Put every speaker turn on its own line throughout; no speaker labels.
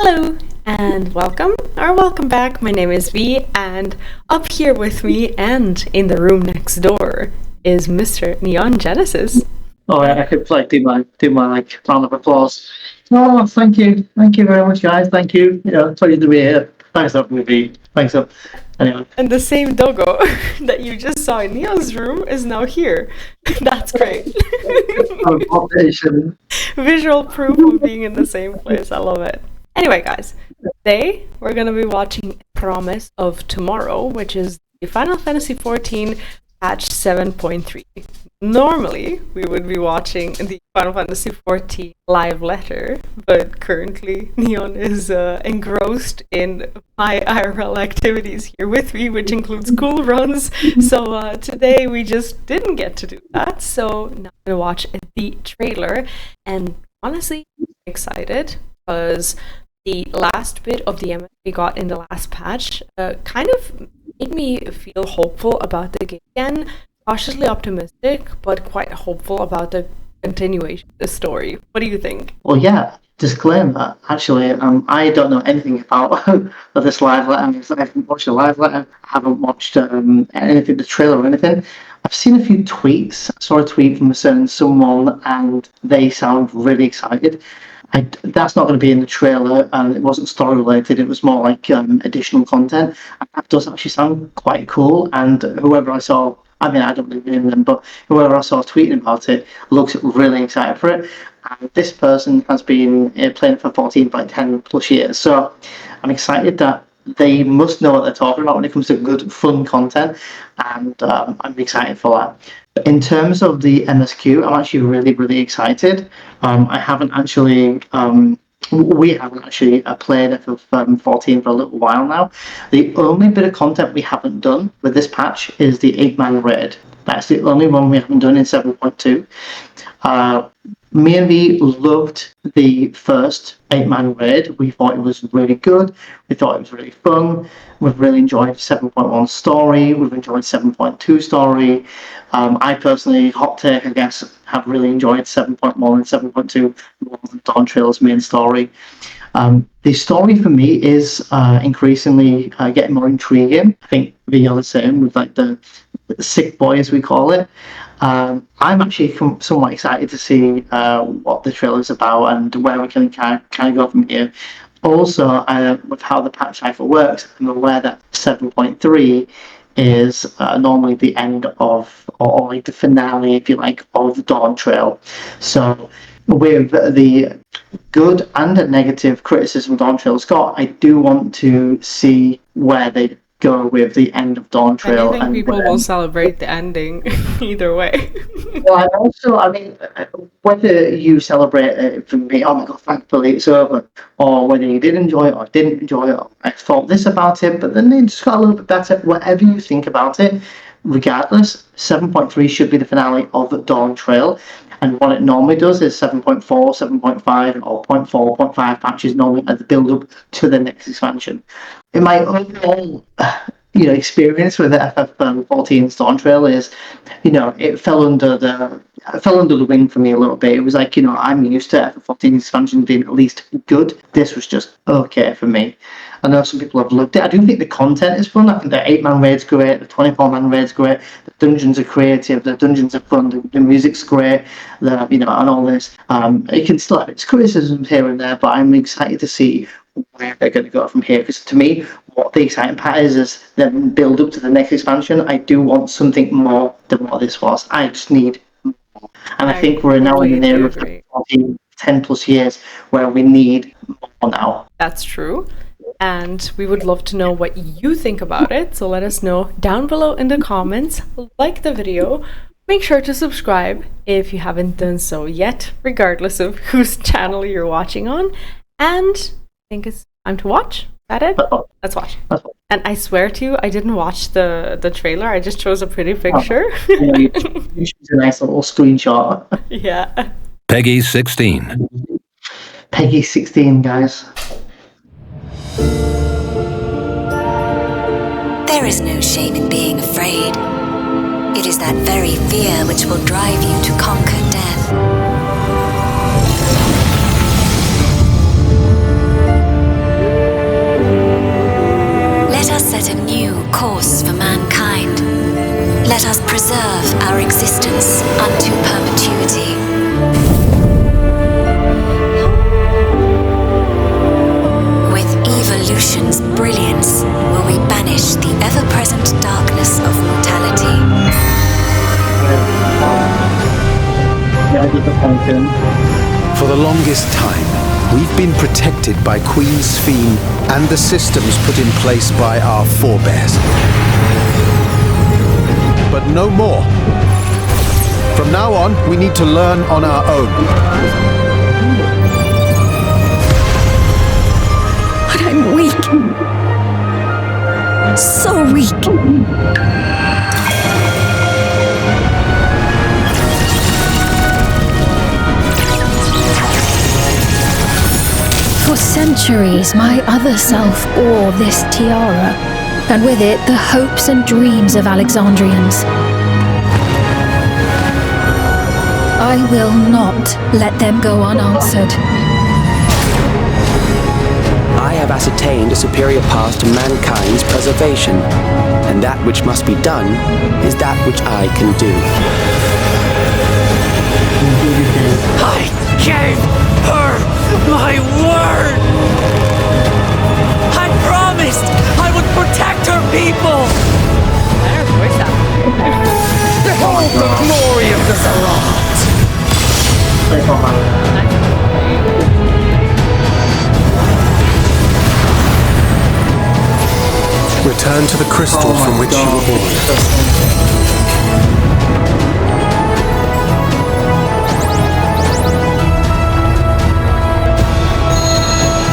Hello and welcome back. My name is V, and up here with me and in the room next door is Mr. Neon Genesis.
Oh, I could do my round of applause. Oh, thank you very much, guys. Thank you. Pleasure to be here. Thanks up, movie. Thanks up. Anyway,
And the same doggo that you just saw in Neon's room is now here. That's great. Visual proof of being in the same place. I love it. Anyway, guys, today we're going to be watching Promise of Tomorrow, which is the Final Fantasy XIV patch 7.3. Normally, we would be watching the Final Fantasy XIV live letter, but currently Neon is engrossed in my IRL activities here with me, which includes school runs. So today we just didn't get to do that. So now I'm going to watch the trailer, and honestly, I'm excited because the last bit of the MS we got in the last patch kind of made me feel hopeful about the game again. Cautiously optimistic, but quite hopeful about the continuation of the story. What do you think?
well, yeah. Disclaimer. Actually, I don't know anything about this live letter. I haven't watched the live letter. I haven't watched anything, the trailer or anything. I've seen a few tweets. I saw a tweet from a certain someone, and they sound really excited. That's not going to be in the trailer, and it wasn't story related. It was more like additional content. And that does actually sound quite cool. And whoever I saw, I mean, I don't really know them, but whoever I saw tweeting about it looks really excited for it. And this person has been playing for 14 for like 10 plus years. So I'm excited that they must know what they're talking about when it comes to good, fun content. And I'm excited for that. In terms of the MSQ, I'm actually really excited. I haven't actually, we haven't actually played FF14 for a little while now. The only bit of content we haven't done with this patch is the 8-man raid. That's the only one we haven't done in 7.2. Me and V loved the first 8-man raid. We thought it was really good. We thought it was really fun. We've really enjoyed 7.1 story. We've enjoyed 7.2 story. I personally, hot take, I guess, have really enjoyed 7.1 and 7.2 more than Dawntrail's main story. The story for me is increasingly getting more intriguing. I think the other same with like the sick boy, as we call it. I'm actually somewhat excited to see what the trailer is about and where we can kind of go from here. Also, with how the patch cipher works, I'm aware that 7.3 is normally the end of, or like the finale, if you like, of Dawntrail. So with the good and negative criticism Dawntrail's got, I do want to see where they go with the end of Dawntrail.
I think people will celebrate the ending either way.
Well, I mean, whether you celebrate it for me, oh my god, thankfully it's over, or whether you did enjoy it or didn't enjoy it, or I thought this about it, but then it just got a little bit better. Whatever you think about it, regardless, 7.3 should be the finale of Dawntrail. And what it normally does is 7.4, 7.5, or 0.4, 0.5 patches normally at the build up to the next expansion. In my overall experience with the FF14 Dawntrail is, it fell under the wing for me a little bit. It was like, I'm used to FF14 expansion being at least good. This was just okay for me. I know some people have loved it. I do think the content is fun. I think the 8-man raid's great, the 24-man raid's great, the dungeons are creative, the dungeons are fun, the music's great, and all this. It can still have its criticisms here and there, but I'm excited to see where they're going to go from here. Because to me, what the exciting part is then build up to the next expansion. I do want something more than what this was. I just need more. And I think we're now in an era of 10 plus years where we need more now.
That's true. And we would love to know what you think about it. So let us know down below in the comments. Like the video. Make sure to subscribe if you haven't done so yet, regardless of whose channel you're watching on. And I think it's time to watch. Is that it? Let's watch. And I swear to you, I didn't watch the trailer. I just chose a pretty picture.
You choose a nice little screenshot.
Yeah.
Peggy 16.
Peggy 16, guys.
There is no shame in being afraid. It is that very fear which will drive you to conquer death.
longest time, we've been protected by Queen Ffxiv and the systems put in place by our forebears. But no more. From now on, we need to learn on our own.
But I'm weak. So weak. For centuries, my other self bore this tiara, and with it the hopes and dreams of Alexandrians. I will not let them go unanswered.
I have ascertained a superior path to mankind's preservation, and that which must be done is that which I can do.
I gave her my word! I promised I would protect her people! Behold the glory of the Zarat!
Return to the crystal from which you were born.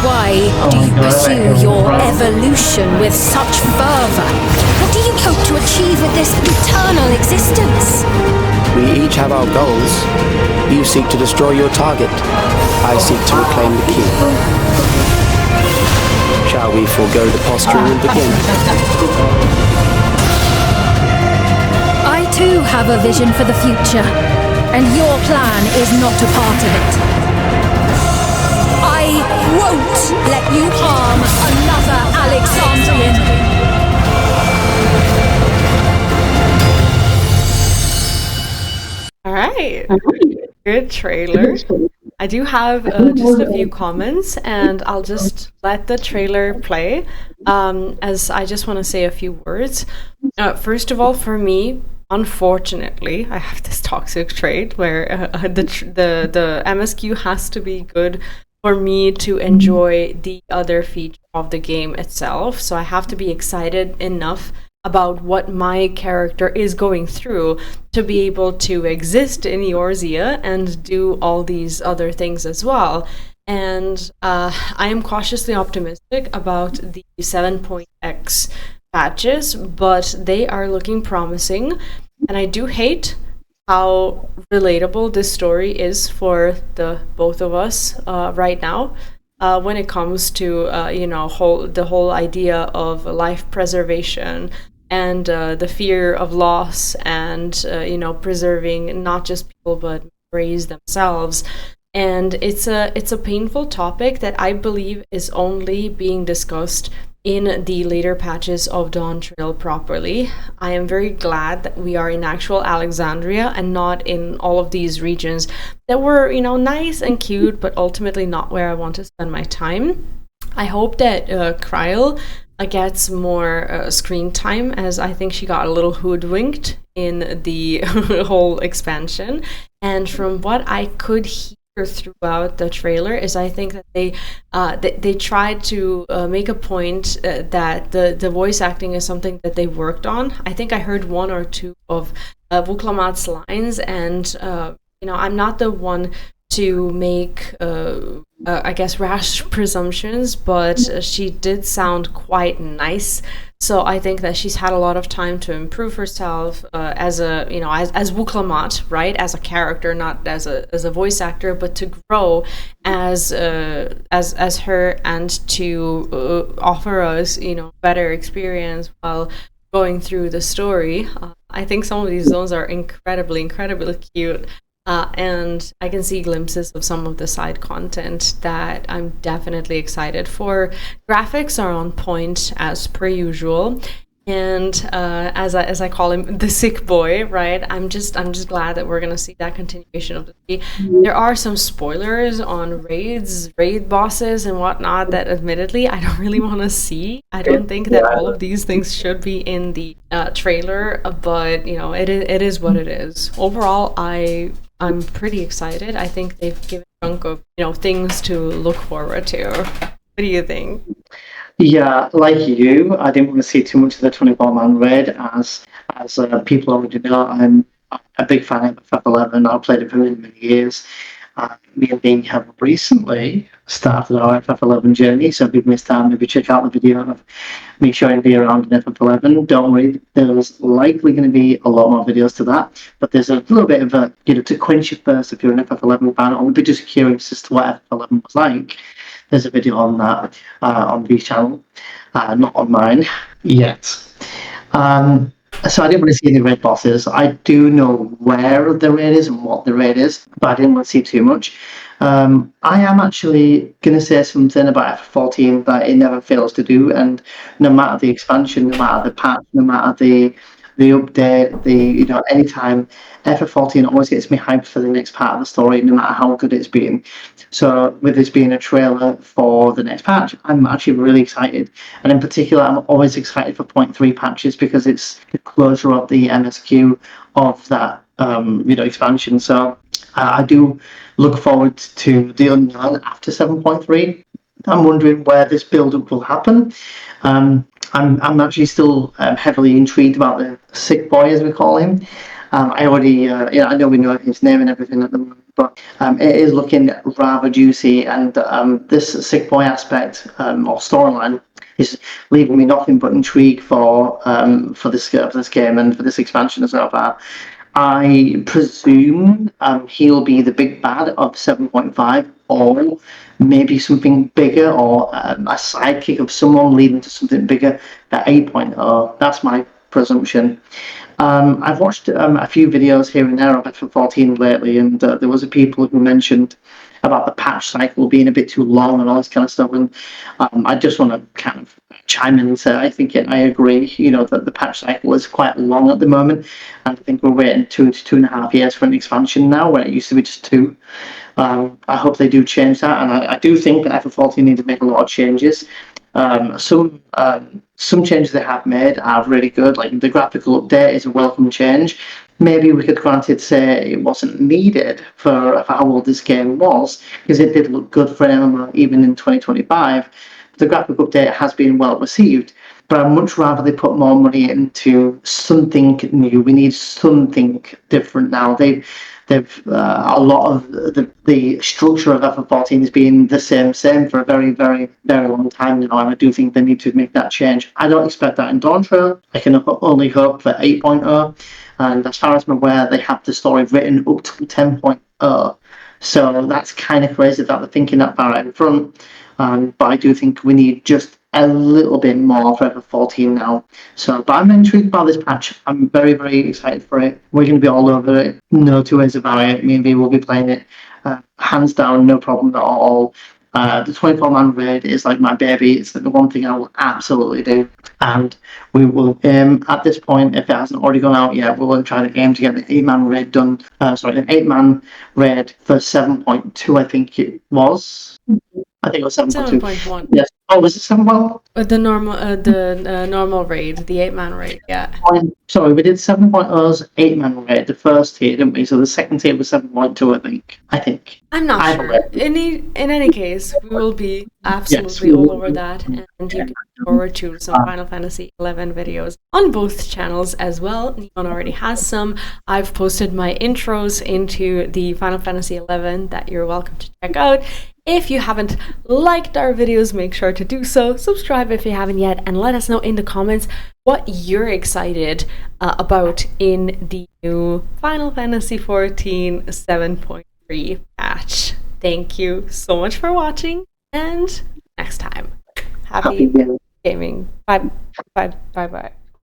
Why do you pursue your evolution with such fervor? What do you hope to achieve with this eternal existence?
We each have our goals. You seek to destroy your target. I seek to reclaim the key. Shall we forego the posturing and begin?
I too have a vision for the future, and your plan is not a part of it. I won't let you harm another Alexandrian.
All right. Good trailer. I do have just a few comments, and I'll just let the trailer play, as I just want to say a few words. First of all, for me, unfortunately, I have this toxic trait where the MSQ has to be good for me to enjoy the other feature of the game itself. So I have to be excited enough about what my character is going through to be able to exist in Eorzea and do all these other things as well. And I am cautiously optimistic about the 7.x patches, but they are looking promising. And I do hate how relatable this story is for the both of us right now. When it comes to the whole idea of life preservation and the fear of loss and preserving not just people but memories themselves. And it's a painful topic that I believe is only being discussed in the later patches of Dawntrail properly. I am very glad that we are in actual Alexandria and not in all of these regions that were, nice and cute, but ultimately not where I want to spend my time. I hope that Kryl gets more screen time, as I think she got a little hoodwinked in the whole expansion. And from what I could hear throughout the trailer is I think that they tried to make a point that the voice acting is something that they worked on. I think I heard one or two of Vuklamat's lines, and I'm not the one to make I guess rash presumptions, but she did sound quite nice. So I think that she's had a lot of time to improve herself as Vuklamat, right? As a character, not as a voice actor, but to grow as her and to offer us, better experience while going through the story. I think some of these zones are incredibly cute. And I can see glimpses of some of the side content that I'm definitely excited for. Graphics are on point as per usual, and as I call him, the sick boy, right? I'm just glad that we're gonna see that continuation of the story. There are some spoilers on raid bosses and whatnot that admittedly I don't really want to see. I don't think that all of these things should be in the trailer, but it is what it is. Overall, I I'm pretty excited. I think they've given a chunk of, things to look forward to. What do you think?
Yeah, like you, I didn't want to see too much of the 24-man raid, as people already know. I'm a big fan of FF11. I've played it for many, many years. Me and Dean have recently started our FF11 journey, so if you've missed out, maybe check out the video of me showing you around in FF11. Don't worry, there's likely going to be a lot more videos to that, but there's a little bit of a, to quench your thirst if you're an FF11 fan, or maybe just curious as to what FF11 was like. There's a video on that on the channel, not on mine yet. So I didn't want to see any raid bosses. I do know where the raid is and what the raid is, but I didn't want to see too much. I am actually going to say something about F14 that it never fails to do, and no matter the expansion, no matter the patch, no matter the update, anytime, FF14 always gets me hyped for the next part of the story, no matter how good it's been. So with this being a trailer for the next patch, I'm actually really excited. And in particular, I'm always excited for 0.3 patches because it's the closure of the MSQ of that expansion. So I do look forward to the unknown after 7.3. I'm wondering where this build-up will happen. I'm actually still heavily intrigued about the sick boy, as we call him. I already, I know we know his name and everything at the moment, but it is looking rather juicy, and this sick boy aspect or storyline is leaving me nothing but intrigue for this game and for this expansion as well. I presume he'll be the big bad of 7.5, or maybe something bigger, or a sidekick of someone leading to something bigger at 8.0. That's my presumption. I've watched a few videos here and there of FF14 lately, and there was a people who mentioned about the patch cycle being a bit too long and all this kind of stuff. And I just want to kind of chime in and say I think I agree. That the patch cycle is quite long at the moment, and I think we're waiting 2 to 2.5 years for an expansion now, where it used to be just 2. I hope they do change that, and I do think that FF14 need to make a lot of changes. Some changes they have made are really good, like the graphical update is a welcome change. Maybe we could granted say it wasn't needed for how old this game was, because it did look good for an MMO even in 2025. The graphical update has been well received, but I'd much rather they put more money into something new. We need something different now. They've a lot of the structure of FF14 has been the same for a very, very, very long time now, and I do think they need to make that change. I don't expect that in Dawntrail. I can only hope for 8.0, and as far as I'm aware, they have the story written up to 10.0. So that's kind of crazy that they're thinking that far out in front. But I do think we need just a little bit more for FF14 now. But I'm intrigued by this patch. I'm very, very excited for it. We're going to be all over it. No two ways about it. Me and V will be playing it. Hands down, no problem at all. The 24-man raid is like my baby. It's the one thing I will absolutely do. And we will at this point, if it hasn't already gone out yet, we will try to aim to get the 8-man raid done. The 8-man raid for 7.2, I think it was. I think it was 7.2.
7.1.
Yes. Oh, was it 7.1?
The normal raid, the 8-man raid, yeah.
Sorry, we did 7.0's 8-man raid, the first tier, didn't we? So the second tier was 7.2, I think.
I'm not sure. In any case, we will be absolutely all over that, and you can look forward to some Final Fantasy 11 videos on both channels as well. Neon already has some. I've posted my intros into the Final Fantasy 11 that you're welcome to check out. If you haven't liked our videos, make sure to do so. Subscribe if you haven't yet, and let us know in the comments what you're excited about in the new Final Fantasy 14 7.3 patch. Thank you so much for watching, and next time, happy gaming. Bye.